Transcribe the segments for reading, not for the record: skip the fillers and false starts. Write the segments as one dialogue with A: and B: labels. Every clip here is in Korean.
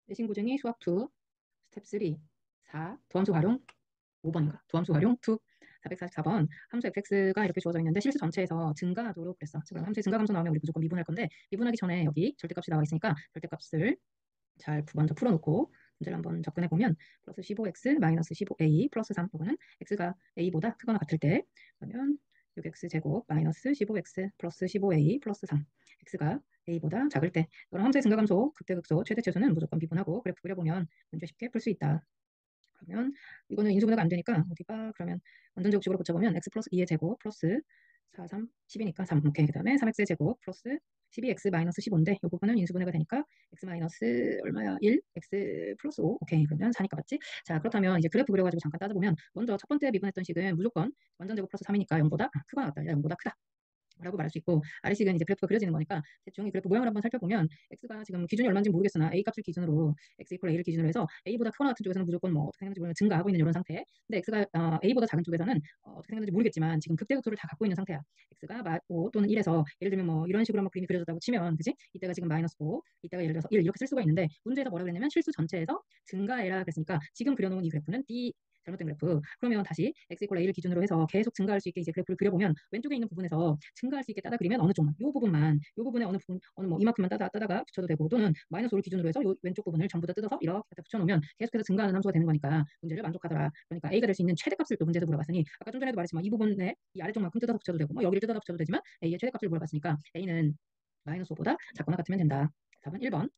A: 내신 고증이 수학 2, 스텝 3, 4, 도함수 활용 5번인가? 도함수 활용 2, 444번. 함수 fx가 이렇게 주어져 있는데 실수 전체에서 증가하도록 그랬어. 그럼 함수의 증가 감소 나오면 우리 무조건 미분할 건데 미분하기 전에 여기 절대값이 나와 있으니까 절대값을 잘 먼저 풀어놓고 문제를 한번 접근해 보면 플러스 15x 마이너스 15a 플러스 3 요거는 x가 a보다 크거나 같을 때 그러면 6x 제곱 마이너스 15x 플러스 15a 플러스 3 x가 a보다 작을 때 그럼 함수의 증가감소 극대극소 최대최소는 무조건 미분하고 그래프 그려보면 문제 쉽게 풀 수 있다. 그러면 이거는 인수분해가 안 되니까 어디가 그러면 완전 제곱식으로 고쳐보면 x 플러스 2의 제곱 플러스 4, 3, 10이니까 3. 오케이. 그 다음에 3x의 제곱 플러스 12x 마이너스 15인데 이 부분은 인수분해가 되니까 x 마이너스 얼마야? 1, x 플러스 5. 오케이. 그러면 4니까 맞지? 자, 그렇다면 이제 그래프 그려가지고 잠깐 따져보면 먼저 첫 번째 미분했던 식은 무조건 완전 제곱 플러스 3이니까 0보다 크거나 같다. 0보다 크다. 라고 말할 수 있고 아래식은 이제 그래프가 그려지는 거니까 대충 이 그래프 모양을 한번 살펴보면 x가 지금 기준이 얼마인지 모르겠으나 a 값을 기준으로 x 이퀄 a를 기준으로 해서 a보다 크거나 같은 쪽에서는 무조건 뭐 어떻게 생겼는지 모르면 증가하고 있는 이런 상태. 근데 x가 a보다 작은 쪽에서는 어떻게 생겼는지 모르겠지만 지금 극대극소를 다 갖고 있는 상태야. x가 5 또는 1에서 예를 들면 뭐 이런 식으로 한번 그림이 그려졌다고 치면 그지? 이때가 지금 마이너스 5 이때가 예를 들어서 1 이렇게 쓸 수가 있는데 문제에서 뭐라 그랬냐면 실수 전체에서 증가해라 그랬으니까 지금 그려놓은 이 그래프는 D 잘못된 그래프. 그러면 다시 x 이퀄 a를 기준으로 해서 계속 증가할 수 있게 이제 그래프를 그려보면 왼쪽에 있는 부분에서 증가할 수 있게 따다 그리면 어느 쪽만, 요 부분만, 요 부분에 어느 부분, 어느 뭐 이만큼만 따다가 붙여도 되고 또는 마이너스 5를 기준으로 해서 요 왼쪽 부분을 전부 다 뜯어서 이렇게 갖다 붙여놓으면 계속해서 증가하는 함수가 되는 거니까 문제를 만족하더라. 그러니까 a가 될 수 있는 최대값을 또 문제에서 물어봤으니 아까 좀 전에도 말했지만 이 부분에 이 아래쪽만큼 뜯어서 붙여도 되고 뭐 여기를 뜯어서 붙여도 되지만 a의 최대값을 물어봤으니까 a는 마이너스 5보다 작거나 같으면 된다. 답은 1번.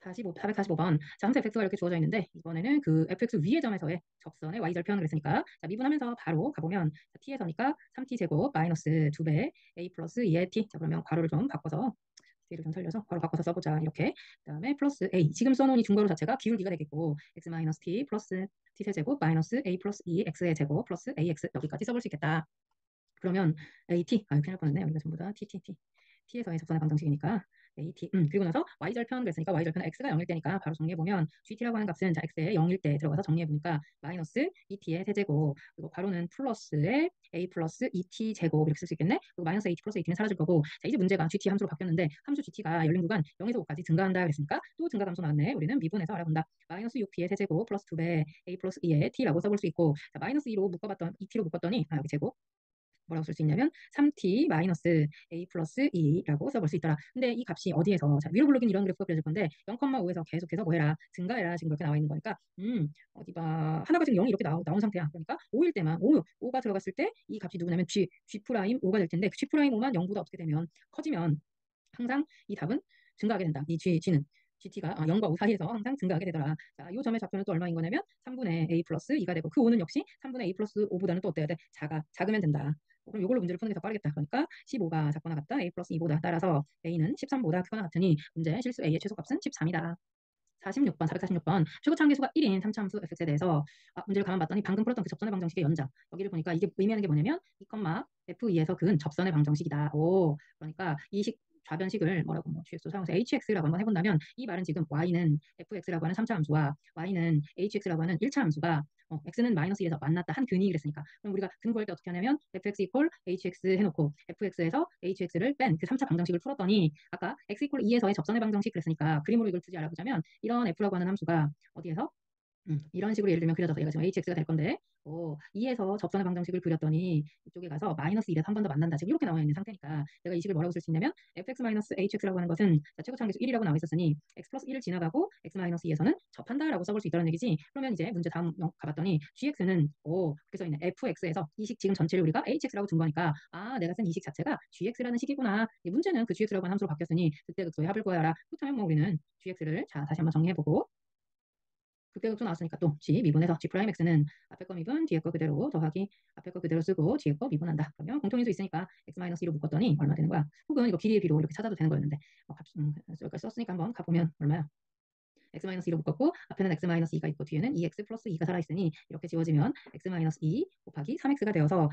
A: 445번. 자, 함수 fx가 이렇게 주어져 있는데 이번에는 그 fx 위의 점에서의 접선의 y절편 그랬으니까 자, 미분하면서 바로 가보면 자, t에서니까 3t 제곱 마이너스 2배 a 플러스 2의 t. 자, 그러면 괄호를 좀 바꿔서 뒤를 좀 살려서 괄호 바꿔서 써보자. 이렇게. 그다음에 플러스 a. 지금 써놓은 이 중괄호 자체가 기울기가 되겠고 x 마이너스 t 플러스 t 세제곱 마이너스 a 플러스 2 x의 제곱 플러스 ax 여기까지 써볼 수 있겠다. 그러면 AT, 큰일 날 뻔했네. 여기가 전부 다 TTT. T에서의 접선의 방정식이니까 AT. 그리고 나서 Y절편 그랬으니까 Y절편 X가 0일 때니까 바로 정리해보면 GT라고 하는 값은 자, X의 0일 때 들어가서 정리해보니까 마이너스 2T의 세제곱 그리고 괄호는 플러스의 A 플러스 2T 제곱 이렇게 쓸 수 있겠네. 그리고 마이너스 AT 플러스 AT는 사라질 거고 자, 이제 문제가 GT 함수로 바뀌었는데 함수 GT가 열린 구간 0에서 5까지 증가한다 그랬으니까 또 증가 감소 나왔네. 우리는 미분해서 알아본다. 마이너스 6T의 세제곱 플러스 2배 A 플러스 2의 T라고 써볼 수 있고 자, 마이너스 2로 묶어봤던 2T로 묶었더니 여기 제곱 뭐라고 쓸 수 있냐면 3t 마이너스 a 플러스 2라고 써볼 수 있더라. 근데 이 값이 어디에서 자, 위로 블록인 이런 그래프가 그려질 건데 0,5에서 계속해서 뭐 해라 증가해라 지금 그렇게 나와 있는 거니까 어디 봐 하나가 지금 0이 이렇게 나온 상태야. 그러니까 5일 때만 5가 들어갔을 때 이 값이 누구냐면 g 프라임 5가 될 텐데 g 프라임 5만 0보다 어떻게 되면 커지면 항상 이 답은 증가하게 된다. 이 g는 GT가 0과 5 사이에서 항상 증가하게 되더라. 자, 이 점의 좌표는 또 얼마인 거냐면 3분의 A 플러스 2가 되고 그 5는 역시 3분의 A 플러스 5보다는 또 어때야 돼? 작으면 된다. 그럼 이걸로 문제를 푸는 게 더 빠르겠다. 그러니까 15가 작거나 같다. A 플러스 2보다 따라서 A는 13보다 크거나 같으니 문제 실수 A의 최소값은 13이다. 46번, 446번. 최고차항계수가 1인 3차함수 fx에 대해서 문제를 가만 봤더니 방금 풀었던 그 접선의 방정식의 연장. 여기를 보니까 이게 의미하는 게 뭐냐면 2, f2에서 그은 접선의 방정식이다. 오, 그러니까 이 식 좌변식을 뭐라고 뭐 GX 사용해서 hx라고 한번 해본다면 이 말은 지금 y는 fx라고 하는 3차 함수와 y는 hx라고 하는 1차 함수가 x는 마이너스 1에서 만났다 한 근이 그랬으니까 그럼 우리가 근 구할 때 어떻게 하냐면 fx 이퀄 hx 해놓고 fx에서 hx를 뺀 그 3차 방정식을 풀었더니 아까 x 이퀄 2에서의 접선의 방정식 그랬으니까 그림으로 이걸 굳이 알아보자면 이런 f라고 하는 함수가 어디에서 이런 식으로 예를 들면 그려져서 얘가 지금 hx가 될 건데 2에서 접선의 방정식을 그렸더니 이쪽에 가서 마이너스 1에서 한 번 더 만난다. 지금 이렇게 나와 있는 상태니까 내가 이 식을 뭐라고 쓸 수 있냐면 fx 마이너스 hx라고 하는 것은 자, 최고차항계수 1이라고 나와 있었으니 x 플러스 1을 지나가고 x 마이너스 2에서는 접한다라고 써볼 수 있다는 얘기지. 그러면 이제 문제 다음 가봤더니 gx는 그렇게 써 있네. fx에서 이 식 지금 전체를 우리가 hx라고 준 거니까 내가 쓴 이 식 자체가 gx라는 식이구나. 이 문제는 그 gx라고 하는 함수로 바뀌었으니 그때 극소의 합을 구하라. 그렇다면 뭐 우리는 gx를 자 다시 한번 정리해보고 극대극소 나왔으니까 또 G 미분해서 G 프라임 X는 앞에 거 미분 뒤에 거 그대로 더하기 앞에 거 그대로 쓰고 뒤에 거 미분한다. 그러면 공통인수 있으니까 X 마이너스 2로 묶었더니 얼마 되는 거야? 혹은 이거 길이의 비로 이렇게 찾아도 되는 거였는데 여기까지 썼으니까 한번 가보면 얼마야? x-2로 묶었고 앞에는 x-2가 있고 뒤에는 2x 플러스 2가 살아있으니 이렇게 지워지면 x-2 곱하기 3x가 되어서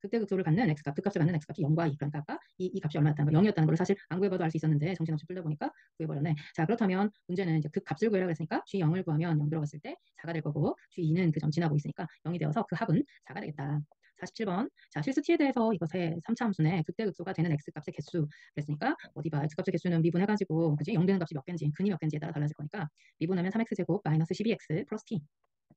A: 극대극소를 갖는 x값, 극값을 갖는 x값이 0과 2 그러니까 아까 이 값이 얼마였다는 거 0이었다는 걸 사실 안 구해봐도 알 수 있었는데 정신없이 풀다 보니까 구해버렸네. 자 그렇다면 문제는 이제 극값을 구해라 그랬으니까 g0을 구하면 0 들어갔을 때 4가 될 거고 g2는 그 점 지나고 있으니까 0이 되어서 그 합은 4가 되겠다. 47번. 자, 실수 t에 대해서 이것의 3차 함수네 극대극소가 되는 x값의 개수 그랬으니까 어디 봐. x값의 개수는 미분해가지고 그지? 0 되는 값이 몇 개인지 근이 몇 개인지에 따라 달라질 거니까 미분하면 3x제곱 마이너스 12x 플러스 t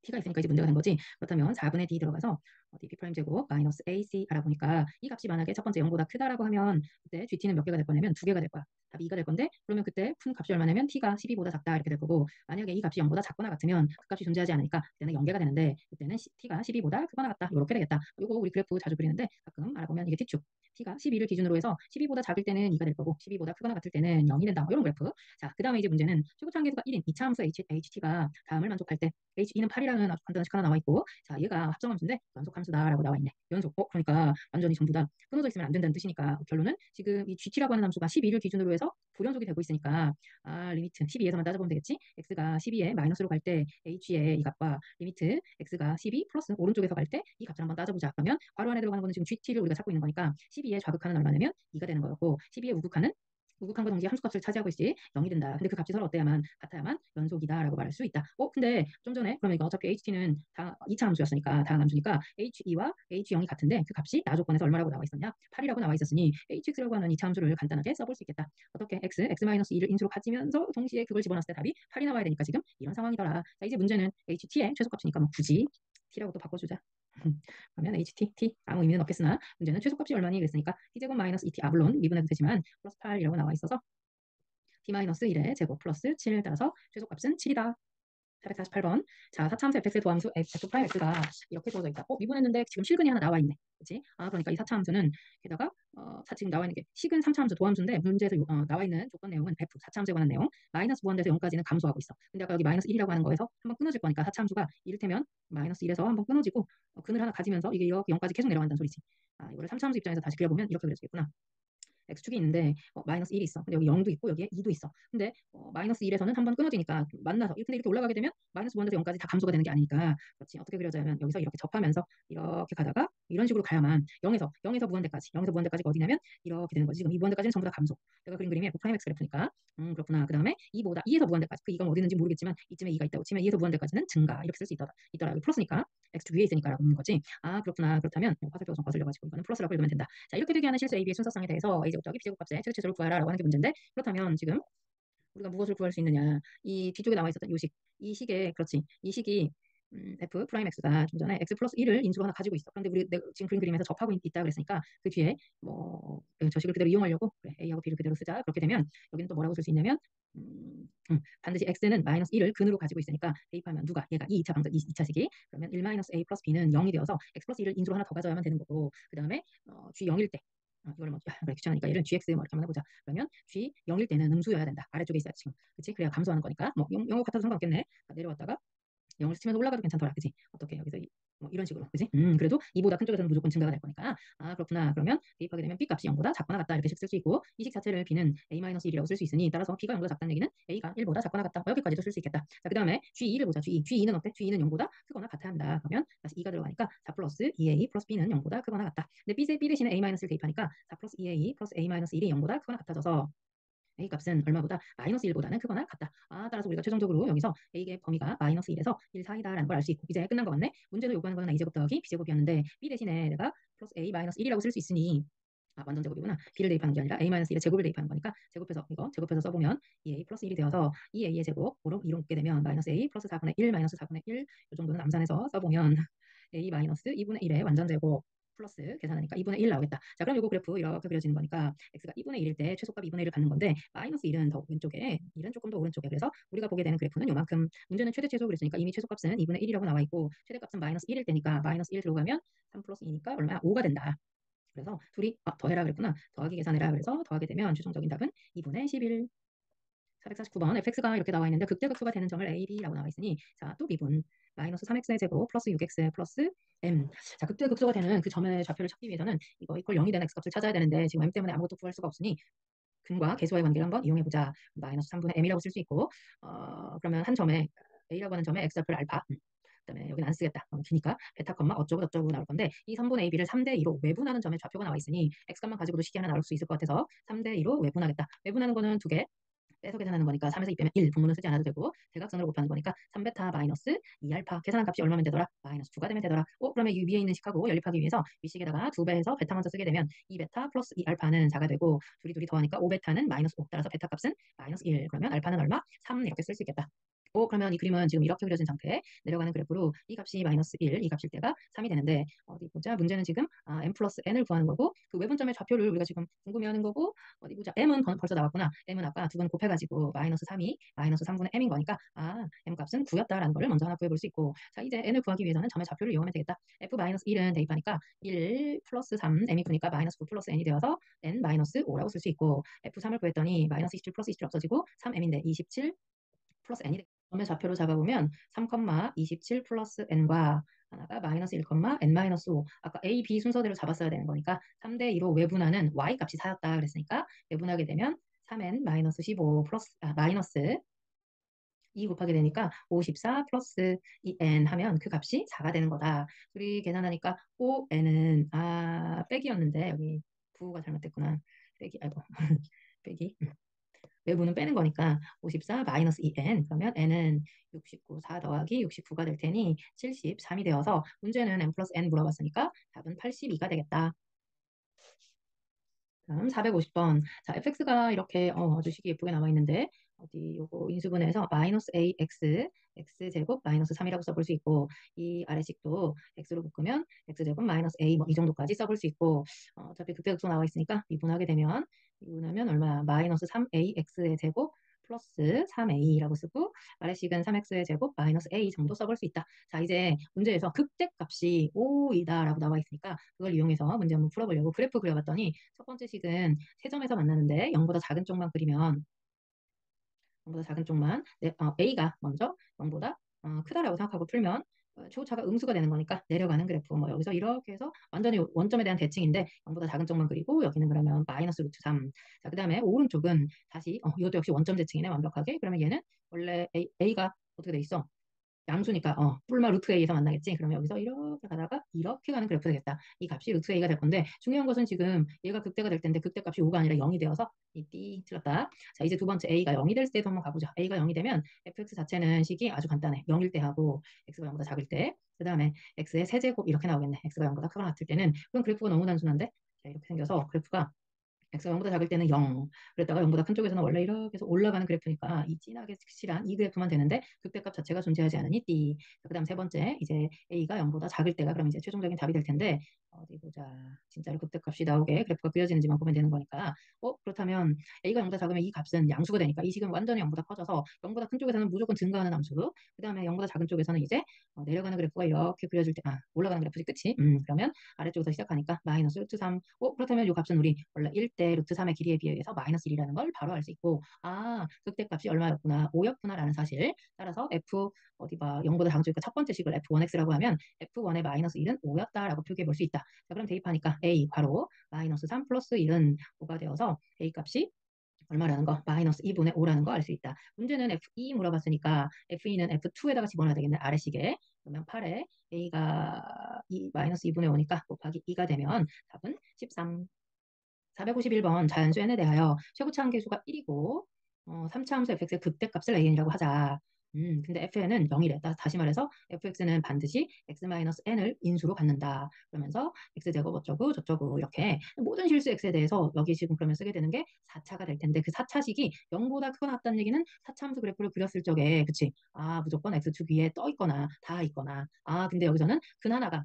A: t가 있으니까 이제 문제가 된 거지. 그렇다면 4분의 d 들어가서 d p' 제곱 마이너스 ac 알아보니까 이 값이 만약에 첫 번째 0보다 크다라고 하면 그때 gt는 몇 개가 될 거냐면 2개가 될 거야. 답이 2가 될 건데 그러면 그때 푼 값이 얼마냐면 t가 12보다 작다 이렇게 될 거고 만약에 이 값이 0보다 작거나 같으면 그 값이 존재하지 않으니까 그때는 0개가 되는데 그때는 t가 12보다 크거나 같다 이렇게 되겠다. 이거 우리 그래프 자주 그리는데 가끔 알아보면 이게 t축 t가 12를 기준으로 해서 12보다 작을 때는 2가 될 거고 12보다 크거나 같을 때는 0이 된다. 이런 그래프. 자, 그 다음에 이제 문제는 최고차항계수가 1인 2차 함수 ht가 다음을 만족할 때 H2는 8이라는 아주 간단한 식 하나 나와 있고 자 얘가 합성함수인데 연속함수다라고 나와 있네. 연속. 그러니까 완전히 전부 다 끊어져 있으면 안 된다는 뜻이니까 결론은 지금 이 GT라고 하는 함수가 12를 기준으로 해서 불연속이 되고 있으니까 리미트 12에서만 따져보면 되겠지. x가 12에 마이너스로 갈 때 h의 이 값과 리미트 x가 12 플러스 오른쪽에서 갈 때 이 값을 한번 따져보자. 그러면 괄호 안에 들어가는 거는 지금 GT를 우리가 찾고 있는 거니까 12의 좌극하는 얼마냐면 2가 되는 거였고 12의 우극한과 동시에 함수값을 차지하고 있지 0이 된다. 근데 그 값이 서로 어때야만 같아야만 연속이다라고 말할 수 있다. 근데 좀 전에 그러면 이거 어차피 HT는 다 2차 함수였으니까 다항 함수니까 H2와 H0이 같은데 그 값이 나 조건에서 얼마라고 나와 있었냐? 8이라고 나와 있었으니 HX라고 하는 2차 함수를 간단하게 써볼 수 있겠다. 어떻게 x-2를 인수로 가지면서 동시에 그걸 집어넣었을 때 답이 8이 나와야 되니까 지금 이런 상황이더라. 자, 이제 문제는 HT의 최소값이니까 뭐 굳이 T라고 또 바꿔주자. 그러면 HT, T 아무 의미는 없겠으나 문제는 최소값이 얼마니 그랬으니까 T제곱 마이너스 2T 물론 미분해도 되지만 플러스 8이라고 나와 있어서 T-1의 제곱 플러스 7 따라서 최소값은 7이다. 448번. 자, 4차함수 fx의 도함수 f'x가 이렇게 주어져 있다. 미분했는데 지금 실근이 하나 나와 있네. 그렇지? 그러니까 이 4차함수는 게다가 지금 나와 있는 게 식은 3차함수 도함수인데 문제에서 나와 있는 조건 내용은 f 4차함수에 관한 내용 마이너스 무한대에서 0까지는 감소하고 있어. 근데 아까 여기 마이너스 1이라고 하는 거에서 한번 끊어질 거니까 4차함수가 이를테면 마이너스 1에서 한번 끊어지고 근을 하나 가지면서 이게 이렇게 0까지 계속 내려간다는 소리지. 이거를 3차함수 입장에서 다시 그려보면 이렇게 그릴 수 있겠구나. x축이 있는데 마이너스 1이 있어. 근데 여기 0도 있고 여기에 2도 있어. 근데 마이너스 1에서는 한번 끊어지니까 만나서 근데 이렇게 올라가게 되면 마이너스 1에서 0까지 다 감소가 되는 게 아니니까 그렇지. 어떻게 그려자면 여기서 이렇게 접하면서 이렇게 가다가 이런 식으로 가야만 0에서 무한대까지 어디냐면 이렇게 되는 거지. 지금 이 무한대까지는 전부 다 감소. 내가 그린 그림이 f' x 그래프니까 그렇구나. 그 다음에 2에서 무한대까지 그 2가 어디 있는지 모르겠지만 이쯤에 2가 있다고 치면 2에서 무한대까지는 증가 이렇게 쓸 수 있더라. 여기 플러스니까 x축 위에 있으니까라고 있는 거지. 그렇구나. 그렇다면 화살표가 좀 거슬려가지고 이거는 플러스라고 읽으면 된다. 자, 이렇게 되게 하는 실수 AB의 순서상에 대해서 a제곱 더하기 b제곱 값의 최소를 구하라라고 하는 게 문제인데 그렇다면 지금 우리가 무엇을 구할 수 있느냐? 이 뒤쪽에 나와 있었던 이 식에 그렇지. 이 식이 f 프라임 x가 좀 전에 x 플러스 1을 인수로 하나 가지고 있어. 그런데 내가 지금 그린 그림에서 접하고 있다 그랬으니까 그 뒤에 저 식을 그대로 이용하려고 그래, a하고 b를 그대로 쓰자. 그렇게 되면 여기는 또 뭐라고 쓸 수 있냐면 반드시 x는 마이너스 1을 근으로 가지고 있으니까 대입하면 누가 얘가 이 2차 방정 2차식이 그러면 1 마이너스 a 플러스 b는 0이 되어서 x 플러스 1을 인수로 하나 더 가져야만 되는 거고 그 다음에 g 0일 때 이걸 그래 귀찮으니까 얘를 gx 뭐 이렇게 한번 해보자. 그러면 g 0일 때는 음수여야 된다. 아래쪽에 있어야 지금. 그치? 그래야 감소하는 거니까 영어 같아도 상관없겠네. 내려왔다가 0을 치면 올라가도 괜찮더라. 그지? 어떻게 여기서 이런 식으로. 그지? 그래도 이보다 큰 쪽에서는 무조건 증가가 될 거니까. 그렇구나. 그러면 대입하게 되면 b 값이 0보다 작거나 같다. 이렇게 쓸 수 있고 이 식 자체를 b는 a-1이라고 쓸 수 있으니 따라서 b가 0보다 작다는 얘기는 a가 1보다 작거나 같다. 여기까지도 쓸 수 있겠다. 자, 그 다음에 g2를 보자. g2는 어때? g2는 0보다 크거나 같아야 한다. 그러면 다시 2가 들어가니까 4 플러스 2a 플러스 b는 0보다 크거나 같다. 근데 b 대신에 a-를 대입하니까 4 플러스 2a 플러스 a-1이 0보다 크거나 같아져서 a 값은 얼마보다 마이너스 1보다는 크거나 같다. 따라서 우리가 최종적으로 여기서 a의 범위가 마이너스 1에서 1 사이다라는 걸 알 수 있고 이제 끝난 거 같네. 문제도 요구하는 거는 a제곱 더하기 b제곱이었는데 b 대신에 내가 플러스 a 마이너스 1이라고 쓸 수 있으니 완전 제곱이구나. b를 대입하는 게 아니라 a 마이너스 1의 제곱을 대입하는 거니까 제곱해서 써보면 2a 플러스 1이 되어서 2a의 제곱으로 이롭게 되면 마이너스 a 플러스 4분의 1 마이너스 4분의 1 이 정도는 암산해서 써보면 a 마이너스 2분의 1의 완전 제곱 플러스 계산하니까 2분의 1 나오겠다. 자, 그럼 이거 그래프 이렇게 그려지는 거니까 x가 2분의 1일 때 최소값 2분의 1을 갖는 건데 마이너스 1은 더 왼쪽에 1은 조금 더 오른쪽에 그래서 우리가 보게 되는 그래프는 요만큼 문제는 최대 최소 그랬으니까 이미 최소값은 2분의 1이라고 나와 있고 최대값은 마이너스 1일 때니까 마이너스 1 들어가면 3 플러스 2니까 얼마야? 5가 된다. 그래서 둘이 더해라 그랬구나. 더하기 계산해라 그래서 더하게 되면 최종적인 답은 2분의 11. 449번 fx가 이렇게 나와 있는데 극대극소가 되는 점을 a, b라고 나와 있으니 자, 또 미분 마이너스 3x의 제곱 플러스 6x 플러스 m. 자, 극대극소가 되는 그 점의 좌표를 찾기 위해서는 이걸 0이 되는 x값을 찾아야 되는데 지금 m 때문에 아무것도 구할 수가 없으니 근과 계수와의 관계를 한번 이용해보자. 마이너스 3분의 m이라고 쓸 수 있고 그러면 한 점에 a라고 하는 점에 x좌표를 알파 그다음에 여기는 안 쓰겠다. 기니까 베타 컴마 어쩌고 저쩌고 나올 건데 이 3분의 ab를 3대 2로 외분하는 점의 좌표가 나와 있으니 x값만 가지고도 식이 하나 나올 수 있을 것 같아서 3대 2로 외분하겠다. 외분하는 거는 두 개. 빼서 계산하는 거니까 3에서 2 빼면 1, 분모는 쓰지 않아도 되고 대각선으로 곱하는 거니까 3베타 마이너스 2알파 계산한 값이 얼마면 되더라? 마이너스 9가 되면 되더라. 그러면 이 위에 있는 식하고 연립하기 위해서 위식에다가 2배해서 베타 먼저 쓰게 되면 2베타 플러스 2알파는 4가 되고 둘이 더하니까 5베타는 마이너스 5 따라서 베타 값은 마이너스 1 그러면 알파는 얼마? 3 이렇게 쓸 수 있겠다. 그러면 이 그림은 지금 이렇게 그려진 상태 내려가는 그래프로 이 값이 마이너스 1, 이 값일 때가 3이 되는데 어디 보자. 문제는 지금 n 플러스 n을 구하는 거고 그 외분점의 좌표를 우리가 지금 궁금해하는 거고 어디 보자. m은 벌써 나왔구나. m은 아까 두 번 곱해가지고 마이너스 3이 마이너스 3분의 m인 거니까 m 값은 9였다라는 걸 먼저 하나 구해볼 수 있고 자 이제 n을 구하기 위해서는 점의 좌표를 이용하면 되겠다. f 마이너스 1은 대입하니까 1 플러스 3 m이 구니까 마이너스 9 플러스 n이 되어서 n 마이너스 5라고 쓸 수 있고 f3을 구했더니 마이너스 27 플러스 27 없어지고 3m인데 27 플러스 n이 점의 좌표로 잡아보면 3, 27 플러스 n과 하나가 마이너스 1, n 마이너스 5 아까 a, b 순서대로 잡았어야 되는 거니까 3대 2로 외분하는 y 값이 4였다 그랬으니까 외분하게 되면 3n 마이너스 15 플러스 마이너스 2 곱하게 되니까 54 플러스 2n 하면 그 값이 4가 되는 거다. 우리 계산하니까 5n은 빼기였는데 여기 부호가 잘못됐구나. 빼기 아이고 빼기 외부는 빼는 거니까 54 마이너스 2n 그러면 n은 69, 4 더하기 69가 될 테니 73이 되어서 문제는 n 플러스 n 물어봤으니까 답은 82가 되겠다. 다음 450번. 자, fx가 이렇게 아주 식이 예쁘게 나와 있는데 어디 요거 인수분해해서 마이너스 ax x제곱 마이너스 3이라고 써볼 수 있고 이 아래식도 x로 묶으면 x제곱 마이너스 a 뭐 이 정도까지 써볼 수 있고 어차피 극대극소 나와 있으니까 미분하면 얼마야? 마이너스 3ax의 제곱 플러스 3a라고 쓰고 아래식은 3x의 제곱 마이너스 a 정도 써볼 수 있다. 자 이제 문제에서 극대값이 5이다라고 나와 있으니까 그걸 이용해서 문제 한번 풀어보려고 그래프 그려봤더니 첫 번째 식은 세 점에서 만나는데 0보다 작은 쪽만 그리면 0보다 작은 쪽만 a가 먼저 0보다 크다라고 생각하고 풀면 초차가 음수가 되는 거니까 내려가는 그래프 뭐 여기서 이렇게 해서 완전히 원점에 대한 대칭인데 0보다 작은 쪽만 그리고 여기는 그러면 마이너스 루트 3. 자, 그 다음에 오른쪽은 다시 이것도 역시 원점 대칭이네 완벽하게. 그러면 얘는 원래 A가 어떻게 돼 있어? 양수니까 뿔마 루트 a에서 만나겠지. 그러면 여기서 이렇게 가다가 이렇게 가는 그래프 되겠다. 이 값이 루트 a가 될 건데 중요한 것은 지금 얘가 극대가 될 텐데 극대 값이 5가 아니라 0이 되어서 이띠 틀렸다. 자 이제 두 번째 a가 0이 될 때도 한번 가보자. a가 0이 되면 fx 자체는 식이 아주 간단해. 0일 때 하고 x가 0보다 작을 때. 그 다음에 x의 세제곱 이렇게 나오겠네. x가 0보다 크거나 같을 때는 그럼 그래프가 너무 단순한데 자, 이렇게 생겨서 그래프가 x가 0보다 작을 때는 0. 그랬다가 0보다 큰 쪽에서는 원래 이렇게 해서 올라가는 그래프니까 이 진하게 실한 이 그래프만 되는데 극대값 자체가 존재하지 않으니 띠. 그다음 세 번째 이제 a가 0보다 작을 때가 그럼 이제 최종적인 답이 될 텐데 어디 보자. 진짜로 극대값이 나오게 그래프가 그려지는지만 보면 되는 거니까. 그렇다면 a가 0보다 작으면 이 값은 양수가 되니까 이 식은 완전히 0보다 커져서 0보다 큰 쪽에서는 무조건 증가하는 함수. 그다음에 0보다 작은 쪽에서는 이제 내려가는 그래프가 이렇게 그려질 때 올라가는 그래프지 끝이. 그러면 아래쪽에서 시작하니까 마이너스 루트 3. 그렇다면 이 값은 우리 원래 1대 루트 3의 길이에 비해서 마이너스 1이라는 걸 바로 알 수 있고 극대값이 얼마였구나 5였구나라는 사실 따라서 f 어디 봐 0보다 작은 쪽이니까 첫 번째 식을 f1x라고 하면 f1의 마이너스 1은 5였다라고 표기해 볼 수 있다. 자 그럼 대입하니까 a 바로 마이너스 3 플러스 1은 5가 되어서 a 값이 얼마라는 거? 마이너스 2분의 5라는 거 알 수 있다. 문제는 F2 물어봤으니까 F2는 F2에다가 집어넣어야 되겠네. 아래식에. 그러면 8에 A가 마이너스 2분의 5니까 곱하기 2가 되면 답은 13. 451번 자연수 n에 대하여 최고차 한계수가 1이고 3차 함수 fx의 극대값을 an이라고 하자. 근데 fn은 0이래. 다시 말해서 fx는 반드시 x-n을 인수로 갖는다. 그러면서 x제곱 어쩌고 저쩌고 이렇게 모든 실수 x에 대해서 여기 지금 그러면 쓰게 되는 게 4차가 될 텐데 그 4차식이 0보다 크거나 같다는 얘기는 4차 함수 그래프를 그렸을 적에 그치? 무조건 x축 위에 떠 있거나 다 있거나 근데 여기서는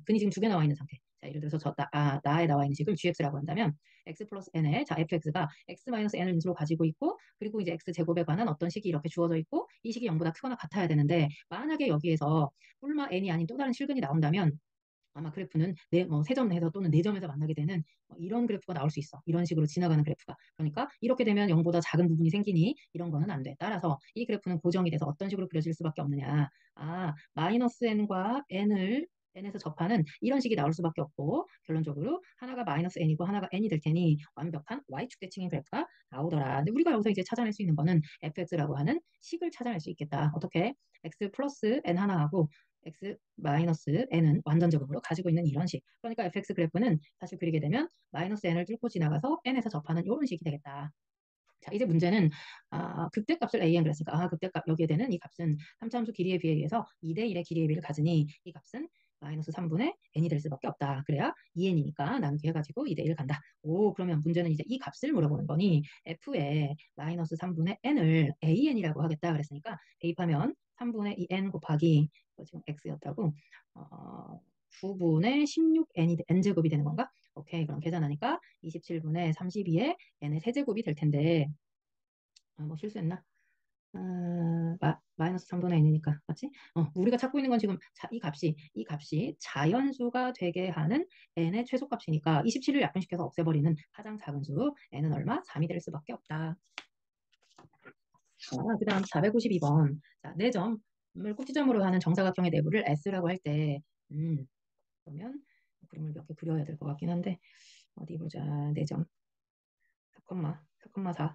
A: 근이 지금 두 개 나와 있는 상태. 자, 예를 들어서 나에 나와 있는 식을 gx라고 한다면 x 플러스 n에 자 fx가 x 마이너스 n을 인수로 가지고 있고 그리고 이제 x 제곱에 관한 어떤 식이 이렇게 주어져 있고 이 식이 0보다 크거나 같아야 되는데 만약에 여기에서 뿔마 n이 아닌 또 다른 실근이 나온다면 아마 그래프는 세 점에서 또는 네 점에서 만나게 되는 이런 그래프가 나올 수 있어. 이런 식으로 지나가는 그래프가. 그러니까 이렇게 되면 0보다 작은 부분이 생기니 이런 거는 안 돼. 따라서 이 그래프는 고정이 돼서 어떤 식으로 그려질 수밖에 없느냐. 마이너스 n과 n에서 접하는 이런 식이 나올 수밖에 없고 결론적으로 하나가 마이너스 n이고 하나가 n이 될 테니 완벽한 y축 대칭인 그래프가 나오더라. 근데 우리가 여기서 이제 찾아낼 수 있는 거는 fx라고 하는 식을 찾아낼 수 있겠다. 어떻게? x 플러스 n 하나하고 x 마이너스 n은 완전 제곱으로 가지고 있는 이런 식. 그러니까 fx 그래프는 사실 그리게 되면 마이너스 n을 뚫고 지나가서 n에서 접하는 이런 식이 되겠다. 자, 이제 문제는 극대값을 an 그랬으니까 극대값 여기에 되는 이 값은 3차 함수 길이에 비해 의해서 2대 1의 길이의 비를 가지니 이 값은 마이너스 3분의 n이 될 수밖에 없다. 그래야 2n이니까 나누기 해가지고 2대 1 간다. 오, 그러면 문제는 이제 이 값을 물어보는 거니 f에 마이너스 3분의 n을 an이라고 하겠다 그랬으니까 대입하면 3분의 2n 곱하기 지금 x였다고 9분의 16n이 n제곱이 되는 건가? 오케이, 그럼 계산하니까 27분의 32의 n의 세제곱이 될 텐데 뭐 실수했나? 마이너스 3분의 n이니까 맞지? 우리가 찾고 있는 건 지금 이 값이 자연수가 되게 하는 n의 최소값이니까 27을 약분시켜서 없애버리는 가장 작은 수 n은 얼마? 3이 될 수밖에 없다. 그 다음 452번. 자, 4점을 꼭지점으로 하는 정사각형의 내부를 S라고 할 때, 그러면 그림을 몇 개 그려야 될 것 같긴 한데, 어디 보자. 4점. 4,4.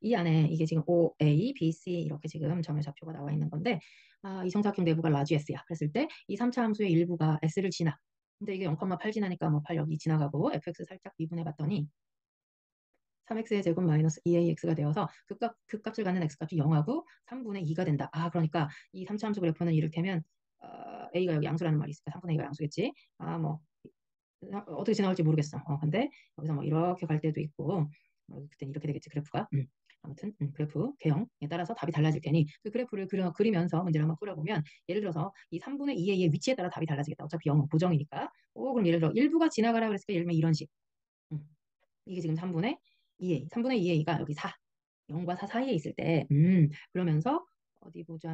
A: 이 안에 이게 지금 O, A, B, C 이렇게 지금 점의 좌표가 나와 있는 건데, 이 정사각형 내부가 라지 S야. 그랬을 때 이 3차 함수의 일부가 S를 지나. 근데 이게 0,8 지나니까 뭐 8 여기 지나가고 fx 살짝 미분해 봤더니 3x의 제곱 마이너스 2ax가 되어서 극값을 갖는 x값이 0하고 3분의 2가 된다. 그러니까 이 3차 함수 그래프는 이를테면 a가 여기 양수라는 말이 있으니까 3분의 2가 양수겠지. 뭐 어떻게 지나갈지 모르겠어. 근데 여기서 뭐 이렇게 갈 때도 있고 그때 이렇게 되겠지 그래프가. 아무튼 그래프 개형에 따라서 답이 달라질 테니 그 그래프를 그리면서 문제를 한번 풀어보면 예를 들어서 이 3분의 2a의 위치에 따라 답이 달라지겠다. 어차피 0은 고정이니까. 그럼 예를 들어 일부가 지나가라 그랬으니까 예를 들면 이런 식. 이게 지금 3분의 2a. 3분의 2a가 여기 4. 0과 4 사이에 있을 때, 그러면서, 어디 보자.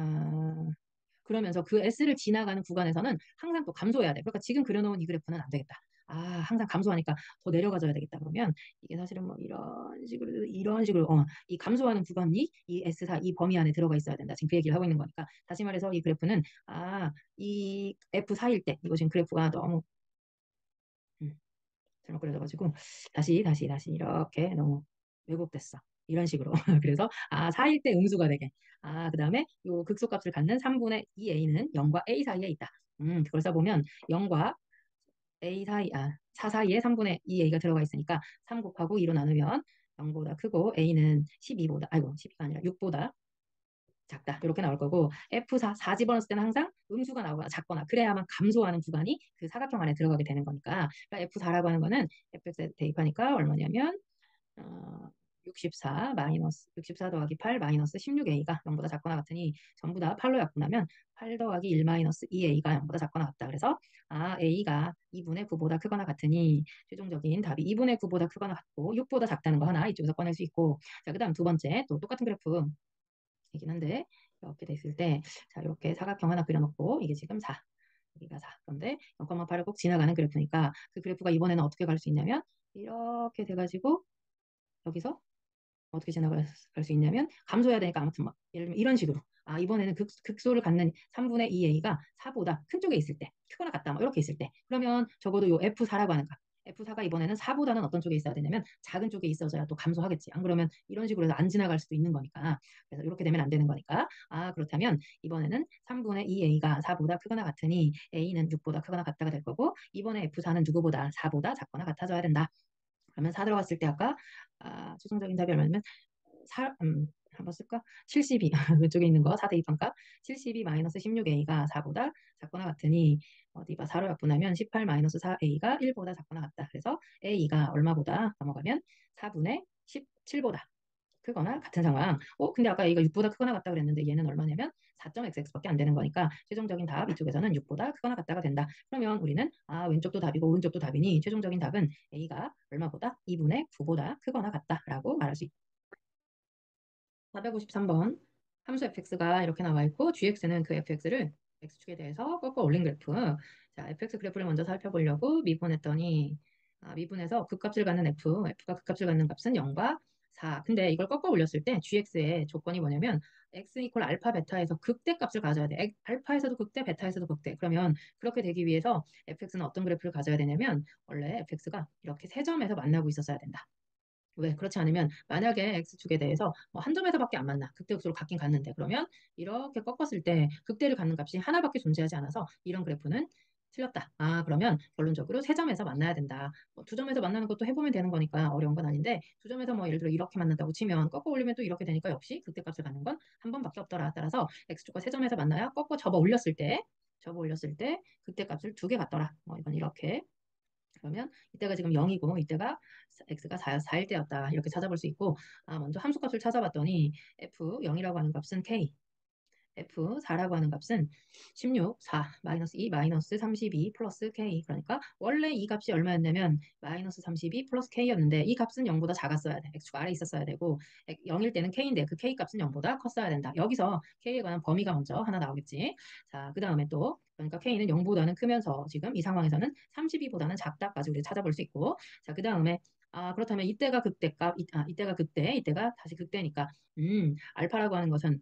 A: 그러면서 그 S를 지나가는 구간에서는 항상 또 감소해야 돼. 그러니까 지금 그려놓은 이 그래프는 안 되겠다. 항상 감소하니까 더 내려가줘야 되겠다. 그러면 이게 사실은 뭐 이런 식으로, 이 감소하는 구간이 이 S4, 이 범위 안에 들어가 있어야 된다. 지금 그 얘기를 하고 있는 거니까. 다시 말해서 이 그래프는, 이 F4일 때, 이거 지금 그래프가 너무, 잘못 그려져가지고 다시 이렇게 너무 왜곡됐어. 이런 식으로. 그래서 4일 때 음수가 되게. 그다음에 요 극소값을 갖는 3분의 2a는 0과 a 사이에 있다. 그걸 써보면 0과 a 사이, 4 사이에 3분의 2a가 들어가 있으니까 3 곱하고 2로 나누면 0보다 크고 a는 12가 아니라 6보다 작다. 이렇게 나올 거고 F4, 4 집어넣었을 때는 항상 음수가 나오거나 작거나 그래야만 감소하는 구간이 그 사각형 안에 들어가게 되는 거니까 그러니까 F4라고 하는 거는 fx에 대입하니까 얼마냐면 64 더하기 8 마이너스 16a가 0보다 작거나 같으니 전부 다 8로 약분하면 8 더하기 1 마이너스 2a가 0보다 작거나 같다. 그래서 a가 2분의 9보다 크거나 같으니 최종적인 답이 2분의 9보다 크거나 같고 6보다 작다는 거 하나 이쪽에서 꺼낼 수 있고 자, 그다음 두 번째 또 똑같은 그래프 이긴 한데 이렇게 됐을 때 자 이렇게 사각형 하나 그려놓고 이게 지금 4 여기가 4 그런데 0,8을 꼭 지나가는 그래프니까 그 그래프가 이번에는 어떻게 갈 수 있냐면 이렇게 돼가지고 여기서 어떻게 지나갈 수 있냐면 감소해야 되니까 아무튼 막 예를 들면 이런 식으로 이번에는 극소를 갖는 3분의 2a가 4보다 큰 쪽에 있을 때 크거나 같다 뭐 이렇게 있을 때 그러면 적어도 요 F4라고 하는 거 F4가 이번에는 4보다는 어떤 쪽에 있어야 되냐면 작은 쪽에 있어줘야 또 감소하겠지. 안 그러면 이런 식으로 해서 안 지나갈 수도 있는 거니까. 그래서 이렇게 되면 안 되는 거니까. 그렇다면 이번에는 3분의 2a가 4보다 크거나 같으니 a는 6보다 크거나 같다가 될 거고 이번에 F4는 누구보다 4보다 작거나 같아져야 된다. 그러면 4 들어갔을 때 아까 최종적인 답이 얼마냐면 4, 한번 쓸까? 72 왼쪽에 있는 거 4 대입한값 72 마이너스 16a가 4보다 작거나 같으니 어디 봐 4로 약분하면 18 마이너스 4a가 1보다 작거나 같다. 그래서 a가 얼마보다 넘어가면 4분의 17보다 크거나 같은 상황. 근데 아까 얘가 6보다 크거나 같다 그랬는데 얘는 얼마냐면 4.xx밖에 안 되는 거니까 최종적인 답 이쪽에서는 6보다 크거나 같다가 된다. 그러면 우리는 왼쪽도 답이고 오른쪽도 답이니 최종적인 답은 a가 얼마보다 2분의 9보다 크거나 같다라고 말할 수 있다. 453번 함수 fx가 이렇게 나와 있고 gx는 그 fx를 x축에 대해서 꺾어 올린 그래프. 자, fx 그래프를 먼저 살펴보려고 미분했더니 미분해서 극값을 갖는 f가 극값을 갖는 값은 0과 4. 근데 이걸 꺾어 올렸을 때 gx의 조건이 뭐냐면 x 이퀄 알파 베타에서 극대값을 가져야 돼. 알파에서도 극대, 베타에서도 극대. 그러면 그렇게 되기 위해서 fx는 어떤 그래프를 가져야 되냐면 원래 fx가 이렇게 세 점에서 만나고 있었어야 된다. 왜? 그렇지 않으면 만약에 X축에 대해서 한 점에서밖에 안 만나. 극대극소로 같긴 같는데 그러면 이렇게 꺾었을 때 극대를 갖는 값이 하나밖에 존재하지 않아서 이런 그래프는 틀렸다. 아, 그러면 결론적으로 세 점에서 만나야 된다. 두 점에서 만나는 것도 해보면 되는 거니까 어려운 건 아닌데 두 점에서 뭐 예를 들어 이렇게 만난다고 치면 꺾어 올리면 또 이렇게 되니까 역시 극대값을 갖는 건 한 번밖에 없더라. 따라서 x축과 세 점에서 만나야 꺾어 접어 올렸을 때 극대값을 두 개 갖더라. 이건 이렇게. 그러면 이때가 지금 0이고 이때가 x가 4일 때였다. 이렇게 찾아볼 수 있고 먼저 함수값을 찾아봤더니 f0이라고 하는 값은 k, F4라고 하는 값은 16, 4, 마이너스 2, 마이너스 32 플러스 K. 그러니까 원래 이 값이 얼마였냐면 마이너스 32 플러스 K였는데 이 값은 0보다 작았어야 돼. X축 아래 있었어야 되고 0일 때는 K인데 그 K 값은 0보다 컸어야 된다. 여기서 K에 관한 범위가 먼저 하나 나오겠지. 자, 그 다음에 또 그러니까 K는 0보다는 크면서 지금 이 상황에서는 32보다는 작다까지 우리 찾아볼 수 있고 자, 그 다음에 그렇다면 이때가 극대값, 이때가 극대, 이때가 다시 극대니까 알파라고 하는 것은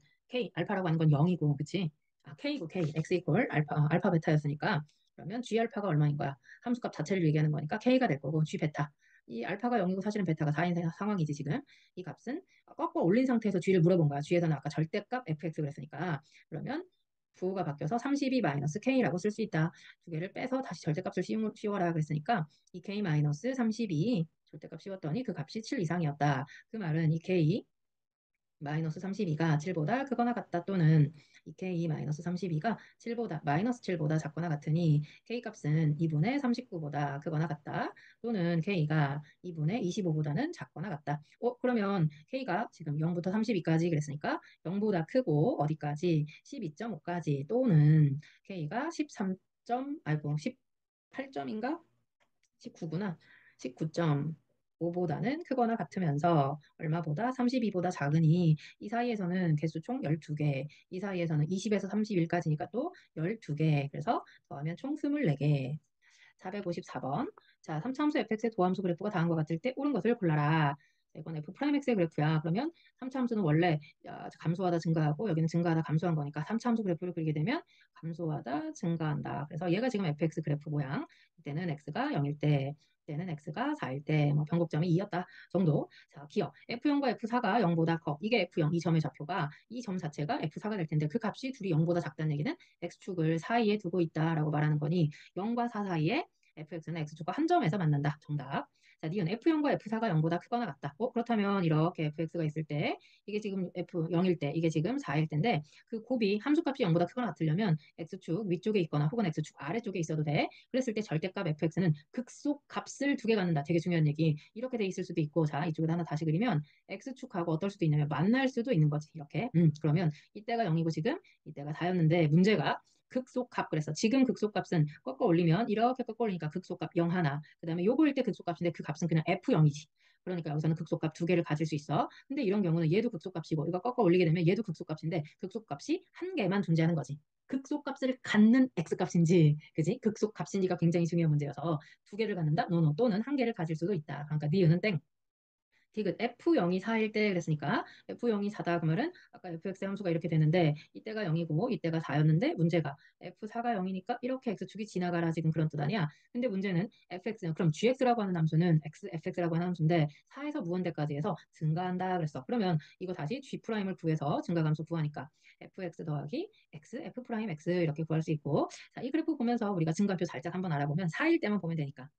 A: 알파라고 하는 건 0이고, 그치? K고 K, X 이퀄 알파 베타였으니까 그러면 G 알파가 얼마인 거야? 함수값 자체를 얘기하는 거니까 K가 될 거고 G 베타. 이 알파가 0이고 사실은 베타가 4인 상황이지 지금. 이 값은 꺾어 올린 상태에서 G를 물어본 거야. G에서는 아까 절대값 fx 그랬으니까 그러면 부호가 바뀌어서 32 마이너스 K라고 쓸 수 있다. 두 개를 빼서 다시 절대값을 씌워라 그랬으니까 이 K 마이너스 32 절대값 씌웠더니 그 값이 7 이상이었다. 그 말은 이 K 마이너스 32가 7보다 크거나 같다 또는 2k 마이너스 32가 7보다 마이너스 7보다 작거나 같으니 k값은 2분의 39보다 크거나 같다 또는 k가 2분의 25보다는 작거나 같다. 그러면 k가 지금 0부터 32까지 그랬으니까 0보다 크고 어디까지 12.5까지 또는 k가 13점 아이고 18점인가 19구나. 19.5보다는 크거나 같으면서 얼마보다 32보다 작으니 이 사이에서는 개수 총 12개, 이 사이에서는 20에서 31까지니까 또 12개. 그래서 더하면 총 24개. 454번. 자, 3차함수 fx의 도함수 그래프가 다음과 같을 때 옳은 것을 골라라. 자, 이건 f 프라임 x의 그래프야. 그러면 3차함수는 원래 감소하다 증가하고 여기는 증가하다 감소한 거니까 3차함수 그래프를 그리게 되면 감소하다 증가한다. 그래서 얘가 지금 fx 그래프 모양. 이때는 x가 0일 때, 이때는 x가 4일 때, 뭐 변곡점이 2였다 정도. 자, 기억. F0과 F4가 0보다 커. 이게 F0, 이 점의 좌표가 이 점 자체가 F4가 될 텐데 그 값이 둘이 0보다 작다는 얘기는 x축을 사이에 두고 있다라고 말하는 거니 0과 4 사이에 fx는 x축과 한 점에서 만난다. 정답. 자, 니은 F0과 F4가 0보다 크거나 같다. 그렇다면 이렇게 fx가 있을 때 이게 지금 F0일 때 이게 지금 4일 때인데 그 곱이 함수값이 0보다 크거나 같으려면 x축 위쪽에 있거나 혹은 x축 아래쪽에 있어도 돼. 그랬을 때 절대값 fx는 극속 값을 두 개 갖는다. 되게 중요한 얘기. 이렇게 돼 있을 수도 있고 자, 이쪽에다 하나 다시 그리면 x축하고 어떨 수도 있냐면 만날 수도 있는 거지. 이렇게. 그러면 이때가 0이고 지금 이때가 4였는데 문제가 극속값 그래서 지금 극속값은 꺾어 올리면 이렇게 꺾어 올리니까 극속값 0 하나 그 다음에 요거일 때 극속값인데 그 값은 그냥 F0이지 그러니까 여기서는 극속값 두 개를 가질 수 있어 근데 이런 경우는 얘도 극속값이고 이거 꺾어 올리게 되면 얘도 극속값인데 극속값이 한 개만 존재하는 거지 극속값을 갖는 x값인지 그지 극속값인지가 굉장히 중요한 문제여서 두 개를 갖는다 노노 또는 한 개를 가질 수도 있다 그러니까 니은은 땡 디귿 F0이 4일 때 그랬으니까 F0이 4다 그러면 아까 fx의 함수가 이렇게 되는데 이때가 0이고 이때가 4였는데 문제가 F4가 0이니까 이렇게 x축이 지나가라 지금 그런 뜻 아니야. 근데 문제는 fx 그럼 gx라고 하는 함수는 fx라고 하는 함수인데 4에서 무한대까지 해서 증가한다 그랬어. 그러면 이거 다시 g'을 구해서 증가함수 구하니까 fx 더하기 x f 프라임 x 이렇게 구할 수 있고 자, 이 그래프 보면서 우리가 증가표 살짝 한번 알아보면 4일 때만 보면 되니까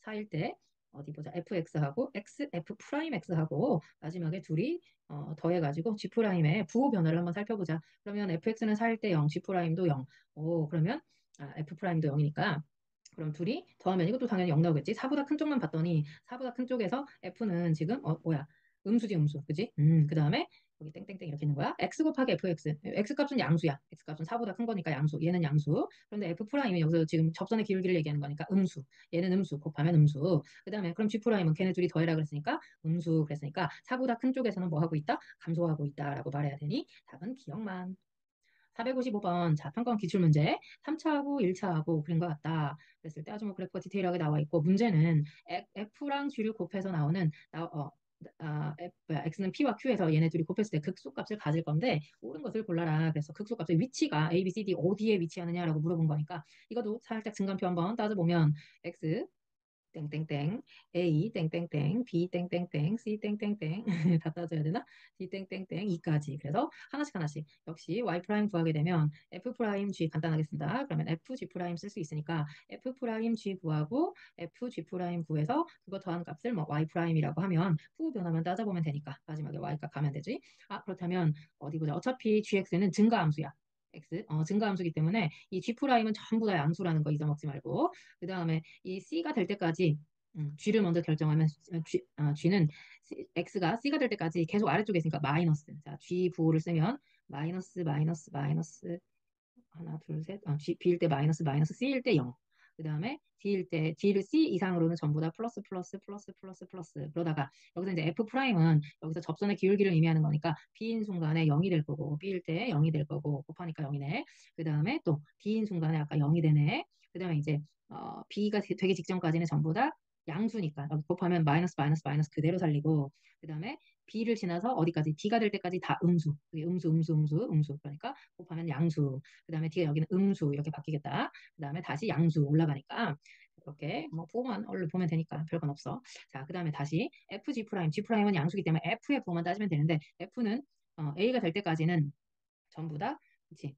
A: 4일 때 어디 보자. fx하고 f 프라임 x하고 마지막에 둘이 더해가지고 g 프라임의 부호 변화를 한번 살펴보자. 그러면 fx는 4일 때 0, g 프라임도 0. 그러면 f 프라임도 0이니까 그럼 둘이 더하면 이것도 당연히 0 나오겠지. 4보다 큰 쪽만 봤더니 4보다 큰 쪽에서 f는 지금 뭐야? 음수지 음수. 그지? 그 다음에 여기 땡땡땡 이렇게 있는 거야. x 곱하기 fx. x 값은 양수야. x 값은 4보다 큰 거니까 양수. 얘는 양수. 그런데 f 프라임은 여기서 지금 접선의 기울기를 얘기하는 거니까 음수. 얘는 음수. 곱하면 음수. 그 다음에 그럼 g 프라임은 걔네 둘이 더해라 그랬으니까 음수. 그랬으니까 4보다 큰 쪽에서는 뭐 하고 있다? 감소하고 있다라고 말해야 되니 답은 기억만. 455번 자 평가원 기출문제 3차하고 1차하고 그린 것 같다. 그랬을 때 아주 뭐 그래프가 디테일하게 나와 있고 문제는 F랑 G를 곱해서 나오는 X는 P와 Q에서 얘네 둘이 곱했을 때 극소값을 가질 건데 옳은 것을 골라라. 그래서 극소값의 위치가 A, B, C, D 어디에 위치하느냐라고 물어본 거니까 이것도 살짝 증감표 한번 따져보면 X 땡땡땡 A 땡땡땡 B 땡땡땡 C 땡땡땡 다 따져야 되나? D 땡땡땡 E까지. 그래서 하나씩 하나씩. 역시 Y 프라임 구하게 되면 F 프라임 G 간단하게 쓴다. 그러면 F G 프라임 쓸 수 있으니까 F 프라임 G 구하고 F G 프라임 구해서 그거 더한 값을 뭐 Y 프라임이라고 하면 후 변화만 따져보면 되니까 마지막에 Y 값 가면 되지. 아 그렇다면 어디 보자. 어차피 GX는 증가함수야. X 증가함수기 때문에 이 G 프라임은 전부 다 양수라는 거 잊어먹지 말고 그 다음에 이 C가 될 때까지 G를 먼저 결정하면 G는 X가 C가 될 때까지 계속 아래쪽에 있으니까 마이너스. 자, G 부호를 쓰면 마이너스 마이너스 마이너스 하나 둘 셋. B일 때 마이너스 마이너스 C일 때 0. 그 다음에 D일 때 D를 C 이상으로는 전부 다 플러스 플러스 플러스 플러스 플러스. 그러다가 여기서 이제 F 프라임은 여기서 접선의 기울기를 의미하는 거니까 B인 순간에 0이 될 거고 B일 때 0이 될 거고 곱하니까 0이네. 그 다음에 또 D인 순간에 아까 0이 되네. 그 다음에 이제 B가 되기 직전까지는 전부 다 양수니까 여기 곱하면 마이너스 마이너스 마이너스 그대로 살리고 그 다음에 B를 지나서 어디까지 D가 될 때까지 다 음수. 그게 음수 음수 음수 음수. 그러니까 곱하면 양수. 그 다음에 뒤에 여기는 음수 이렇게 바뀌겠다. 그 다음에 다시 양수 올라가니까 이렇게 뭐 부호만 얼른 보면 되니까 별건 없어. 자, 그 다음에 다시 FG 프라임, G 프라임은 양수기 때문에 F의 부호만 따지면 되는데 F는 A가 될 때까지는 전부 다 그치?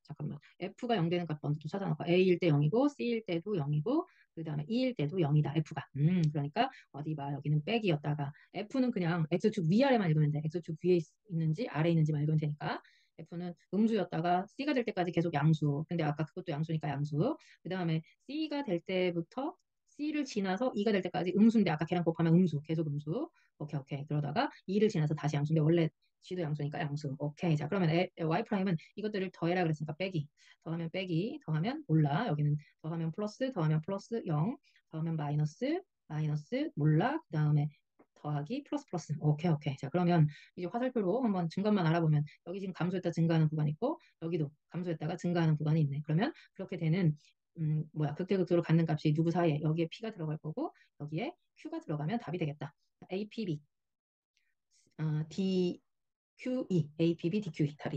A: 잠깐만. F가 0 되는 값 먼저 또 찾아놓고 A일 때 0이고 C일 때도 0이고 그 다음에 E일 때도 0이다. F가. 그러니까 어디 봐. 여기는 백이었다가 F는 그냥 X축 위아래만 읽으면 돼. X축 위에 있는지 아래에 있는지만 읽으면 되니까 F는 음수였다가 C가 될 때까지 계속 양수. 근데 아까 그것도 양수니까 양수. 그 다음에 C가 될 때부터 C를 지나서 E가 될 때까지 음수인데 아까 걔랑 곱하면 음수. 계속 음수. 오케이 오케이. 그러다가 E를 지나서 다시 양수인데 원래 G도 양수니까 양수. 오케이. 자, 그러면 Y 프라임은 이것들을 더해라 그랬으니까 빼기. 더하면 빼기. 더하면 몰라. 여기는 더하면 플러스, 더하면 플러스 0, 더하면 마이너스, 마이너스 몰라. 그 다음에 더하기 플러스 플러스. 오케이, 오케이. 자, 그러면 이제 화살표로 한번 증감만 알아보면 여기 지금 감소했다 증가하는 구간이 있고 여기도 감소했다가 증가하는 구간이 있네. 그러면 그렇게 되는 극대극소로 갖는 값이 누구 사이에 여기에 P가 들어갈 거고 여기에 Q가 들어가면 답이 되겠다. APB, DQE, APB, DQE 답이